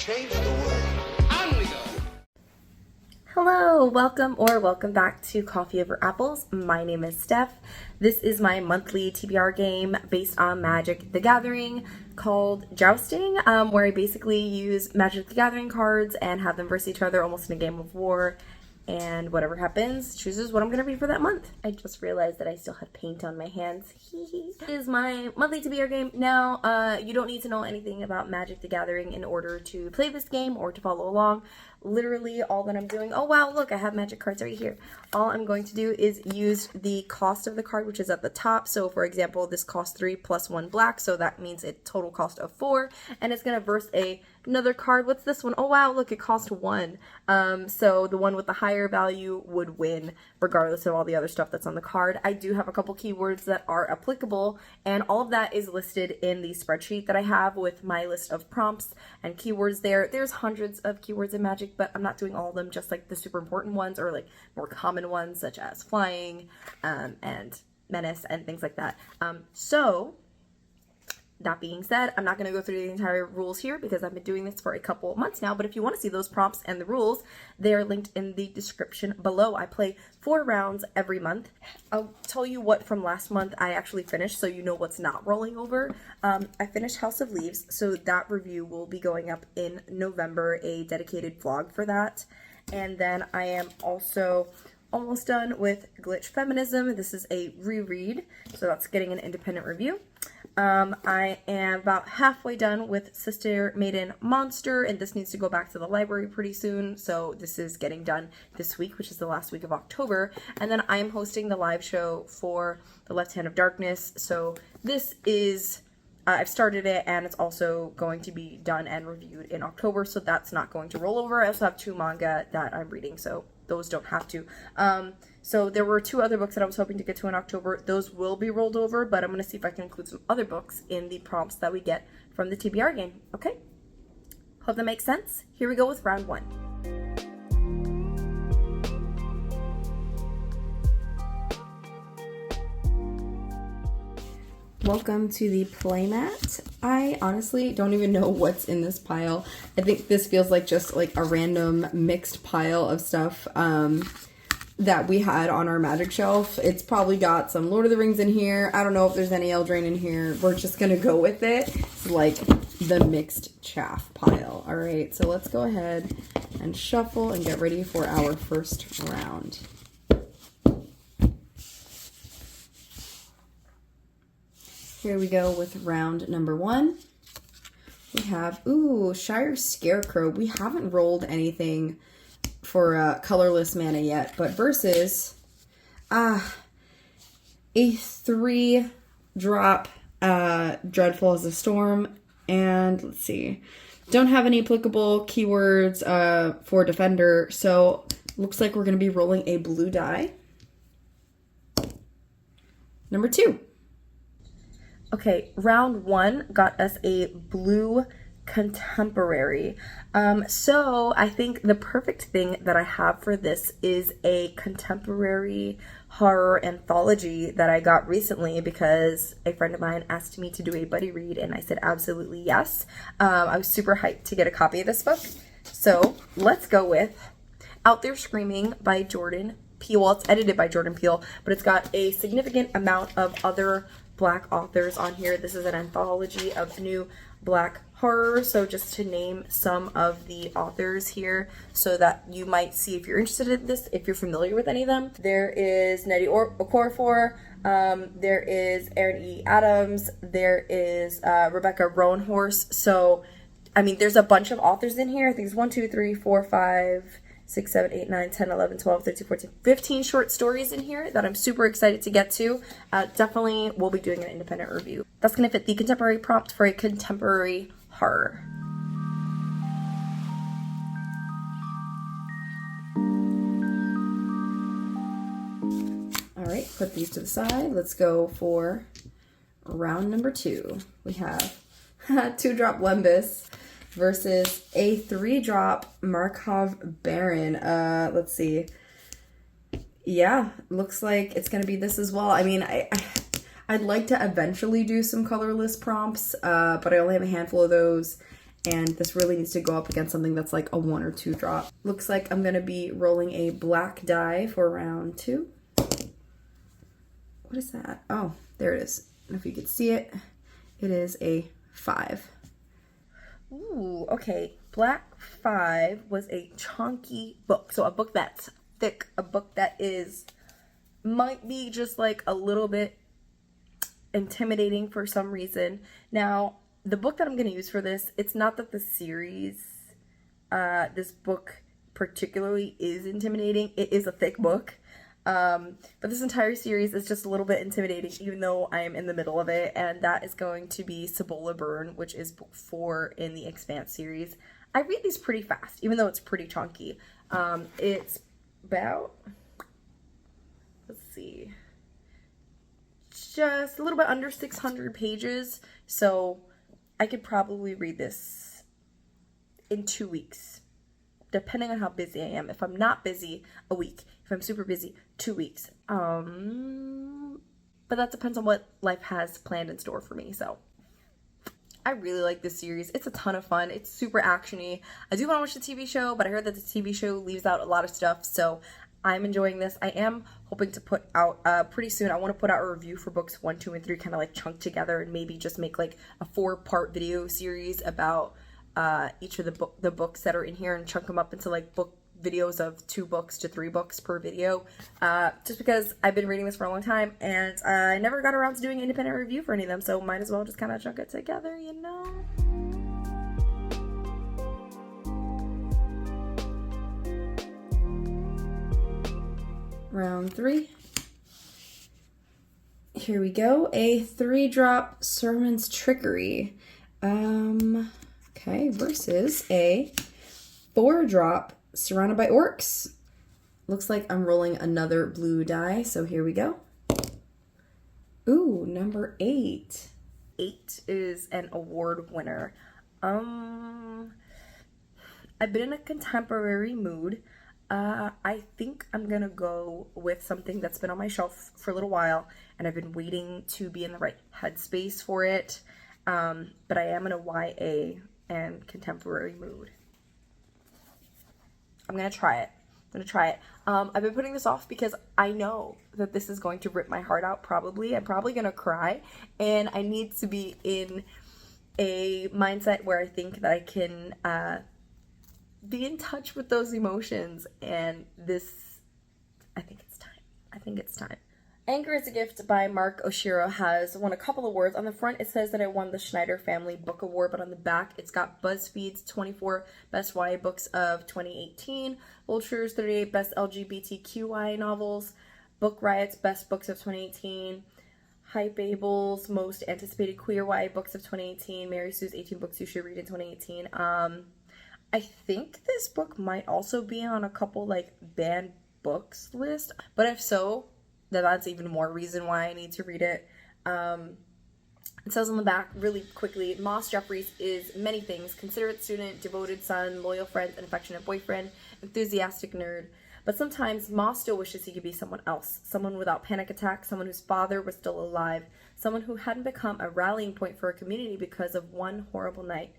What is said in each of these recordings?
change the world. On we go. Hello, welcome back to Coffee Over Apples. My name is Steph. This is my monthly TBR game based on Magic the Gathering called Jousting, where I basically use Magic the Gathering cards and have them versus each other almost in a game of war. And whatever happens chooses what I'm going to read for that month. I just realized that I still had paint on my hands. This is my monthly TBR game. Now, you don't need to know anything about Magic the Gathering in order to play this game or to follow along. Literally all that I'm doing, oh wow, look, I have magic cards right here. All I'm going to do is use the cost of the card, which is at the top. So for example, this costs 3 plus 1 black, so that means a total cost of 4, and it's gonna verse another card. What's this one? Oh wow, look, it cost 1. So the one with the higher value would win, regardless of all the other stuff that's on the card. I do have a couple keywords that are applicable, and all of that is listed in the spreadsheet that I have with my list of prompts and keywords there. There's hundreds of keywords in Magic, but I'm not doing all of them, just like the super important ones or like more common ones such as flying and menace and things like that. So that being said, I'm not going to go through the entire rules here because I've been doing this for a couple of months now, but if you want to see those prompts and the rules, they're linked in the description below. I play 4 rounds every month. I'll tell you what from last month I actually finished so you know what's not rolling over. I finished House of Leaves, so that review will be going up in November, a dedicated vlog for that. And then I am also almost done with Glitch Feminism. This is a reread, so that's getting an independent review. I am about halfway done with Sister Maiden Monster, and this needs to go back to the library pretty soon, so this is getting done this week, which is the last week of October. And then I am hosting the live show for The Left Hand of Darkness, so this is, I've started it, and it's also going to be done and reviewed in October, so that's not going to roll over. I also have 2 manga that I'm reading, so those don't have to. So there were 2 other books that I was hoping to get to in October. Those will be rolled over, but I'm going to see if I can include some other books in the prompts that we get from the TBR game. Okay? Hope that makes sense. Here we go with round 1. Welcome to the playmat. I honestly don't even know what's in this pile. I think this feels like just like a random mixed pile of stuff that we had on our magic shelf. It's probably got some Lord of the Rings in here. I don't know if there's any Eldraine in here. We're just gonna go with it. It's like the mixed chaff pile. All right, so let's go ahead and shuffle and get ready for our first round. Here we go with round number 1. We have, ooh, Shire Scarecrow. We haven't rolled anything for colorless mana yet, but versus a 3-drop Dreadful as a Storm, and let's see, don't have any applicable keywords for Defender, so looks like we're going to be rolling a blue die. Number 2. Okay, round 1 got us a blue contemporary. So I think the perfect thing that I have for this is a contemporary horror anthology that I got recently because a friend of mine asked me to do a buddy read, and I said absolutely yes. I was super hyped to get a copy of this book. So let's go with Out There Screaming by Jordan Peele. Well, it's edited by Jordan Peele, but it's got a significant amount of other Black authors on here. This is an anthology of new Black horror, so just to name some of the authors here so that you might see if you're interested in this, if you're familiar with any of them. There is Nnedi Okorafor, there is Erin E. Adams, there is Rebecca Roanhorse. So, I mean, there's a bunch of authors in here. I think it's 1, 2, 3, 4, 5, 6, 7, 8, 9, 10, 11, 12, 13, 14, 15 short stories in here that I'm super excited to get to. Definitely will be doing an independent review. That's going to fit the contemporary prompt for a contemporary horror. All right, put these to the side. Let's go for round number 2. We have 2-drop Lembas versus a 3-drop Markov Baron. Let's see. Yeah, looks like it's gonna be this as well. I mean, I'd like to eventually do some colorless prompts, but I only have a handful of those, And this really needs to go up against something that's like a 1 or 2 drop. Looks like I'm gonna be rolling a black die for round 2. What is that? Oh, there it is. I don't know if you can see it. It is a 5. Ooh, okay. Black 5 was a chunky book. So a book that's thick, a book that might be just like a little bit intimidating for some reason. Now, the book that I'm going to use for this, it's not that the series, this book particularly is intimidating. It is a thick book. But this entire series is just a little bit intimidating, even though I am in the middle of it, and that is going to be Cibola Burn, which is book 4 in the Expanse series. I read these pretty fast, even though it's pretty chunky. It's about, let's see, just a little bit under 600 pages, so I could probably read this in 2 weeks, depending on how busy I am. If I'm not busy, a week. If I'm super busy, 2 weeks. But that depends on what life has planned in store for me, so. I really like this series. It's a ton of fun. It's super actiony. I do want to watch the TV show, but I heard that the TV show leaves out a lot of stuff, so I'm enjoying this. I am hoping to put out, pretty soon, I want to put out a review for books 1, 2, and 3, kind of like chunked together, and maybe just make like a 4-part video series about each of the books that are in here, and chunk them up into like book videos of 2 books to 3 books per video, just because I've been reading this for a long time and I never got around to doing an independent review for any of them, so might as well just kind of chunk it together, you know? Round 3. Here we go. A 3-drop Sermon's Trickery. Okay, versus a 4-drop Surrounded by Orcs. Looks like I'm rolling another blue die, so here we go. Ooh, number 8. 8 is an award winner. I've been in a contemporary mood. I think I'm gonna go with something that's been on my shelf for a little while, and I've been waiting to be in the right headspace for it. But I am in a YA and contemporary mood. I'm gonna try it. I've been putting this off because I know that this is going to rip my heart out, probably. I'm probably gonna cry, and I need to be in a mindset where I think that I can be in touch with those emotions, and this, I think it's time. Anger is a Gift by Mark Oshiro has won a couple awards. On the front, it says that it won the Schneider Family Book Award, but on the back, it's got BuzzFeed's 24 Best YA Books of 2018, Vulture's 38 Best LGBTQI Novels, Book Riot's Best Books of 2018, Hypeable's Most Anticipated Queer YA Books of 2018, Mary Sue's 18 Books You Should Read in 2018. I think this book might also be on a couple, like, banned books list, but if so, that's even more reason why I need to read it. It says on the back, really quickly, Moss Jeffries is many things: considerate student, devoted son, loyal friend, and affectionate boyfriend, enthusiastic nerd. But sometimes Moss still wishes he could be someone else, someone without panic attacks, someone whose father was still alive, someone who hadn't become a rallying point for a community because of one horrible night.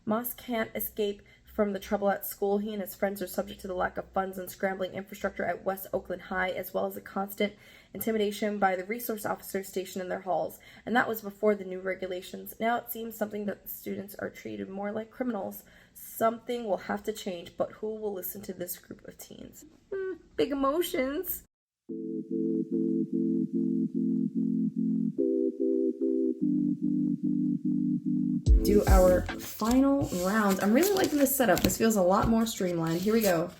Moss can't escape from the trouble at school. He and his friends are subject to the lack of funds and scrambling infrastructure at West Oakland High, as well as the constant intimidation by the resource officers stationed in their halls. And that was before the new regulations. Now it seems something that the students are treated more like criminals. Something will have to change, but who will listen to this group of teens? Big emotions. Do our final round. I'm really liking this setup. This feels a lot more streamlined. Here we go.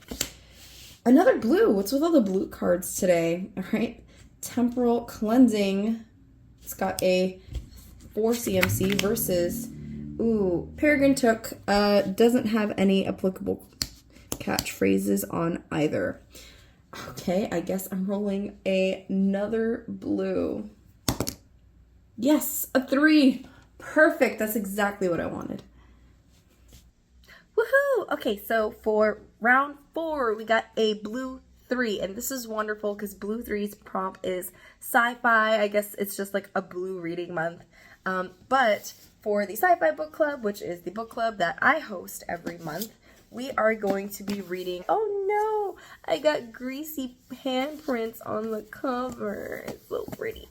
Another blue. What's with all the blue cards today? All right. Temporal Cleansing. It's got a 4 CMC versus, Peregrine Took. Doesn't have any applicable catchphrases on either. Okay, I guess I'm rolling another blue. Yes, a 3. Perfect. That's exactly what I wanted. Woohoo! Okay, so for round 4, we got a blue 3, and this is wonderful because blue 3's prompt is sci-fi. I guess it's just like a blue reading month. But for the Sci-Fi Book Club, which is the book club that I host every month, we are going to be reading, oh no, I got greasy handprints on the cover. It's so pretty.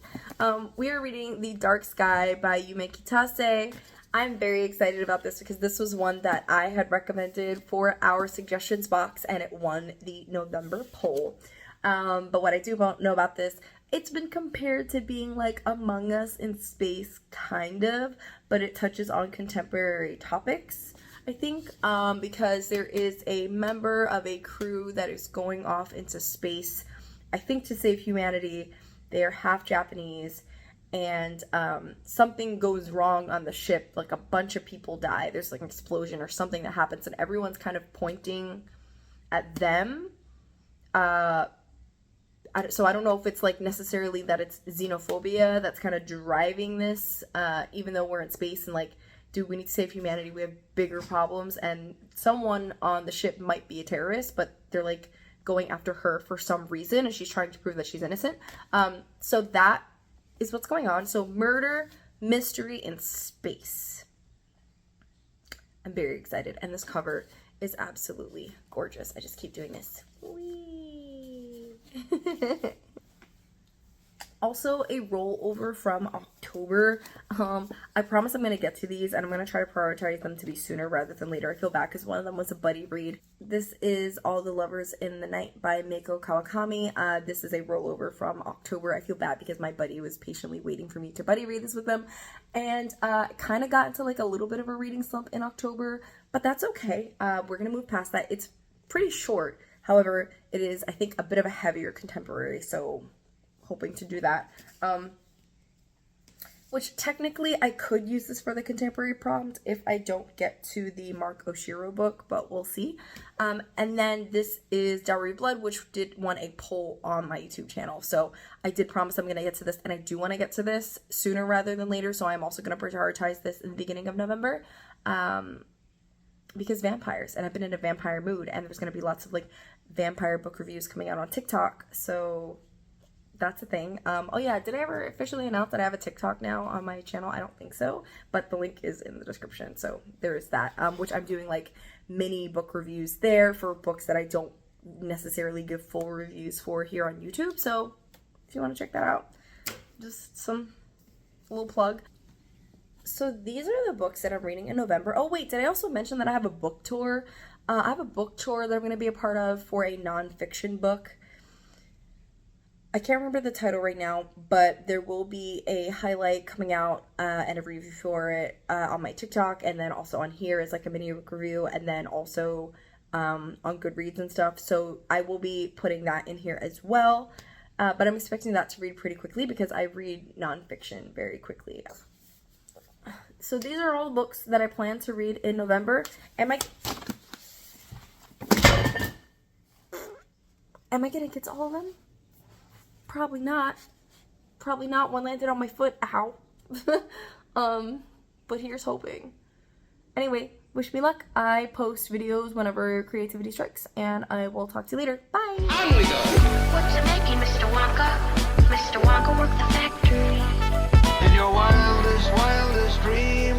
We are reading The Dark Sky by Yume Kitase. I'm very excited about this because this was one that I had recommended for our suggestions box and it won the November poll. But what I do know about this, it's been compared to being like Among Us in space, kind of, but it touches on contemporary topics. I think because there is a member of a crew that is going off into space, I think to save humanity. They are half Japanese, and something goes wrong on the ship. Like a bunch of people die. There's like an explosion or something that happens, and everyone's kind of pointing at them. So I don't know if it's like necessarily that it's xenophobia that's kind of driving this, even though we're in space and like, do we need to save humanity? We have bigger problems, and someone on the ship might be a terrorist, but they're like going after her for some reason, and she's trying to prove that she's innocent. So that is what's going on. So murder, mystery, in space. I'm very excited, and this cover is absolutely gorgeous. I just keep doing this. Whee! Also a rollover from October. I promise I'm going to get to these, and I'm going to try to prioritize them to be sooner rather than later. I feel bad because one of them was a buddy read. This is All the Lovers in the Night by Meiko Kawakami. This is a rollover from October. I feel bad because my buddy was patiently waiting for me to buddy read this with them, and kind of got into like a little bit of a reading slump in October, but that's okay. We're going to move past that. It's pretty short. However, it is, I think, a bit of a heavier contemporary, so hoping to do that. Which technically I could use this for the contemporary prompt if I don't get to the Mark Oshiro book, but we'll see. And then this is Dowry Blood, which did won a poll on my YouTube channel. So I did promise I'm going to get to this, and I do want to get to this sooner rather than later. So I'm also going to prioritize this in the beginning of November. Because vampires, and I've been in a vampire mood, and there's going to be lots of like vampire book reviews coming out on TikTok. So that's a thing. Oh yeah, did I ever officially announce that I have a TikTok now on my channel? I don't think so, but the link is in the description, so there is that, which I'm doing like mini book reviews there for books that I don't necessarily give full reviews for here on YouTube. So if you want to check that out, just some little plug. So these are the books that I'm reading in November. Oh wait, did I also mention that I have a book tour? I have a book tour that I'm going to be a part of for a nonfiction book. I can't remember the title right now, but there will be a highlight coming out and a review for it on my TikTok, and then also on here as like a mini book review, and then also on Goodreads and stuff. So I will be putting that in here as well. But I'm expecting that to read pretty quickly because I read nonfiction very quickly. So these are all the books that I plan to read in November. Am I gonna get to all of them? Probably not. Probably not. One landed on my foot. Ow. But here's hoping. Anyway, wish me luck. I post videos whenever creativity strikes, and I will talk to you later. Bye! On we go. What's it making, Mr. Wonka? Mr. Wonka worked the factory. In your wildest dreams.